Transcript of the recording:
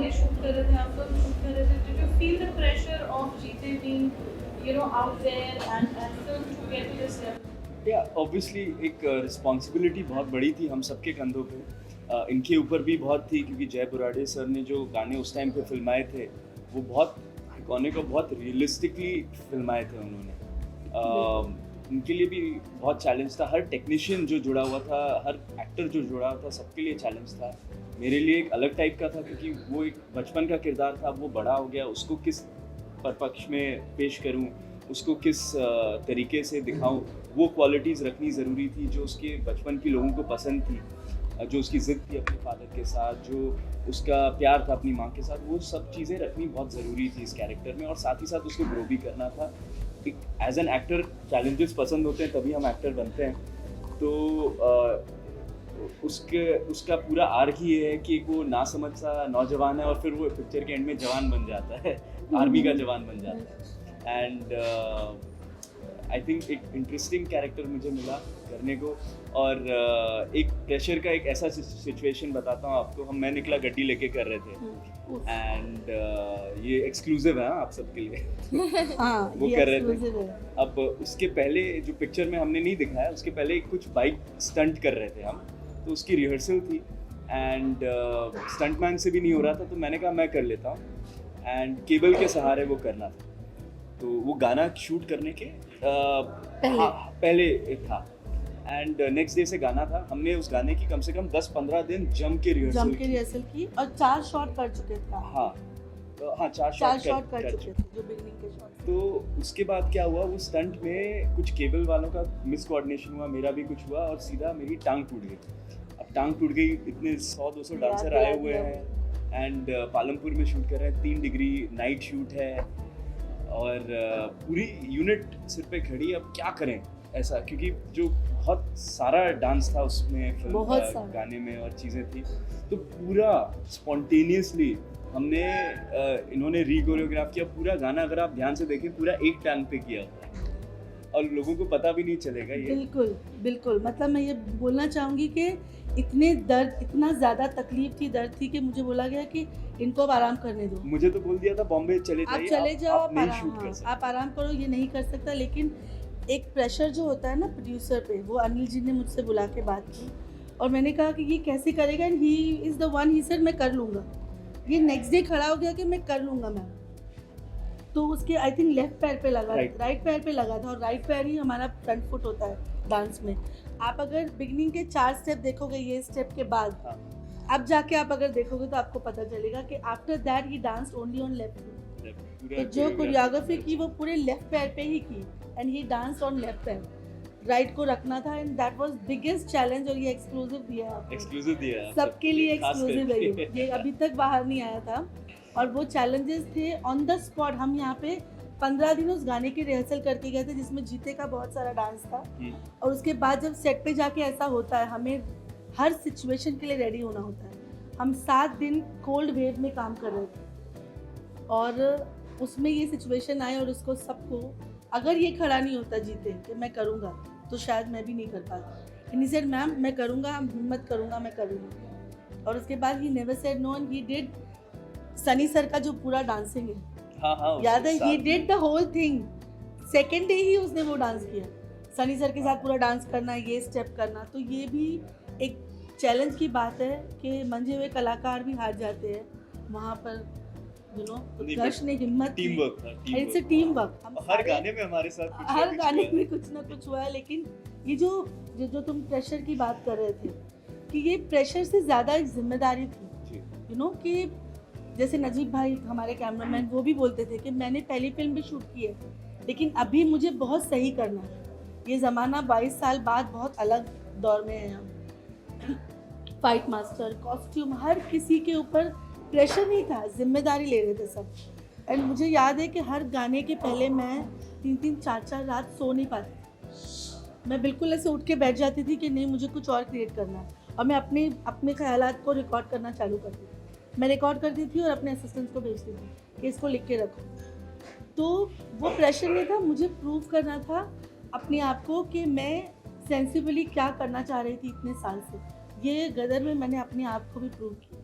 गाने शूट कर रहे थे, आप फिल्म शूट कर रहे थे, did you feel the pressure of जीते being out there and film to get to this level? या ऑब्वियसली एक रिस्पॉन्सिबिलिटी बहुत बड़ी थी हम सबके कंधों पे। इनके ऊपर भी बहुत थी क्योंकि जय बुराड़े सर ने जो गाने उस टाइम पे फिल्माए थे वो बहुत आइकॉनिक और बहुत रियलिस्टिकली फिल्माए थे उन्होंने। उनके लिए भी बहुत चैलेंज था, हर टेक्नीशियन जो जुड़ा हुआ था, हर एक्टर जो जुड़ा हुआ था, सबके लिए चैलेंज था। मेरे लिए एक अलग टाइप का था क्योंकि वो एक बचपन का किरदार था, वो बड़ा हो गया, उसको किस परपक्ष में पेश करूं, उसको किस तरीके से दिखाऊं, वो क्वालिटीज़ रखनी ज़रूरी थी जो उसके बचपन की लोगों को पसंद थी, जो उसकी ज़िद थी अपने फादर के साथ, जो उसका प्यार था अपनी माँ के साथ, वो सब चीज़ें रखनी बहुत ज़रूरी थी इस कैरेक्टर में और साथ ही साथ उसको ग्रो भी करना था। एक एज एन एक्टर चैलेंजेस पसंद होते हैं तभी हम एक्टर बनते हैं। तो उसका पूरा आर्क ही ये है कि वो ना समझ सा नौजवान है और फिर वो पिक्चर के एंड में जवान बन जाता है, आर्मी का जवान बन जाता है। एंड आई थिंक एक इंटरेस्टिंग कैरेक्टर मुझे मिला करने को और एक प्रेशर का एक ऐसा सिचुएशन बताता हूँ आपको। मैं निकला गड्डी लेके कर रहे थे एंड ये एक्सक्लूसिव है आप सबके लिए। हाँ, वो कर रहे थे। है। अब उसके पहले जो पिक्चर में हमने नहीं दिखाया, उसके पहले कुछ बाइक स्टंट कर रहे थे हम, तो उसकी रिहर्सल थी एंड स्टंटमैन से भी नहीं हो रहा था, तो मैंने कहा मैं कर लेता हूँ एंड केबल के सहारे वो करना था। तो वो गाना शूट करने के पहले था एंड नेक्स्ट डे से गाना था। हमने उस गाने की कम से कम 10-15 दिन जम के रिहर्सल की और 4 शॉट कर चुके थे। हाँ, 4 शॉट कर चुके थे जो बिगनिंग के शॉट। तो उसके बाद क्या हुआ, वो स्टंट में कुछ केबल वालों का मिस कोऑर्डिनेशन हुआ, मेरा भी कुछ हुआ और सीधा मेरी टांग टूट गई। अब टांग टूट गई, इतने 100-200 डांसर आए हुए हैं एंड पालमपुर में शूट कर रहे हैं, 3 डिग्री नाइट शूट है और पूरी यूनिट सिर पे खड़ी। अब क्या करें ऐसा, क्योंकि जो बहुत सारा डांस था उसमें, फिल्म गाने में और चीज़ें थी, तो पूरा स्पॉन्टेनियसली हमने इन्होंने रीकोरियोग्राफ किया पूरा गाना। अगर आप ध्यान से देखें पूरा एक टांग पे किया हुआ है और लोगों को पता भी नहीं चलेगा ये। बिल्कुल मतलब मैं ये बोलना चाहूँगी कि इतना ज़्यादा तकलीफ थी, दर्द थी कि मुझे बोला गया कि इनको अब आराम करने दो। मुझे तो बोल दिया था बॉम्बे चले जाओ, आप नहीं शूट कर सकते, आप आराम करो, ये नहीं कर सकता। लेकिन एक प्रेशर जो होता है ना प्रोड्यूसर पे, वो अनिल जी ने मुझसे बुला के बात की और मैंने कहा कि ये कैसे करेगा, and he is the one, he said मैं कर लूँगा। ये नेक्स्ट डे खड़ा हो गया कि मैं कर लूँगा मैम। तो उसके आई थिंक लेफ्ट पैर पे लगा, राइट पैर पे लगा था और राइट पैर ही हमारा फ्रंट फुट होता है डांस में। आप अगर बिगनिंग के 4 स्टेप देखोगे, ये स्टेप के बाद अब जाके आप अगर देखोगे तो आपको पता चलेगा कि after that he danced only on left foot. तो जो कोरियोग्राफी की वो पूरे लेफ्ट पैर पे ही की and he danced on left पैर, राइट को रखना था and that was biggest challenge. और ये एक्सक्लूसिव दिया है सबके लिए, एक्सक्लूसिव है ये अभी तक बाहर नहीं आया था और वो चैलेंजेस थे ऑन द स्पॉट। हम यहाँ पे 15 दिन उस गाने की रिहर्सल करके गए थे जिसमें जीते का बहुत सारा डांस था और उसके बाद जब सेट पे जाके ऐसा होता है, हमें हर सिचुएशन के लिए रेडी होना होता है। हम 7 दिन कोल्ड वेव में काम कर रहे थे और उसमें ये सिचुएशन आए और उसको सबको, अगर ये खड़ा नहीं होता जीते कि मैं करूँगा तो शायद मैं भी नहीं कर पाती। ही सेड मैम मैं करूँगा, हिम्मत करूँगा, मैं करूँगा। और उसके बाद he never said no and he did Sunny sir का जो पूरा डांसिंग है, याद है, he did the whole thing. Second day ही उसने वो डांस किया, सनी सर के साथ पूरा डांस करना, ये स्टेप करना। तो ये भी एक चैलेंज की बात है कि मंजे हुए कलाकार भी हार जाते हैं वहाँ पर, उत्कर्ष ने हिम्मत, टीम वर्क। हर गाने में हमारे साथ कुछ ना कुछ हुआ है। लेकिन ये जो तुम प्रेशर की बात कर रहे थे कि ये प्रेशर से ज़्यादा एक जिम्मेदारी थी, कि जैसे नजीब भाई हमारे कैमरामैन, वो भी बोलते थे कि मैंने पहली फिल्म भी शूट की है लेकिन अभी मुझे बहुत सही करना है। ये ज़माना 22 साल बाद बहुत अलग दौर में है हम। फाइट मास्टर, कॉस्ट्यूम, हर किसी के ऊपर प्रेशर नहीं था, जिम्मेदारी ले रहे थे सब। एंड मुझे याद है कि हर गाने के पहले मैं 3-3, 4-4 रात सो नहीं पाती। मैं बिल्कुल ऐसे उठ के बैठ जाती थी कि नहीं, मुझे कुछ और क्रिएट करना है और मैं अपने ख्यालात को रिकॉर्ड करना चालू करती थी। मैं रिकॉर्ड करती थी और अपने असिस्टेंट्स को भेजती थी कि इसको लिख के रखो। तो वो प्रेशर नहीं था, मुझे प्रूव करना था अपने आप को कि मैं सेंसिबली क्या करना चाह रही थी इतने साल से। ये गदर में मैंने अपने आप को भी प्रूव किया।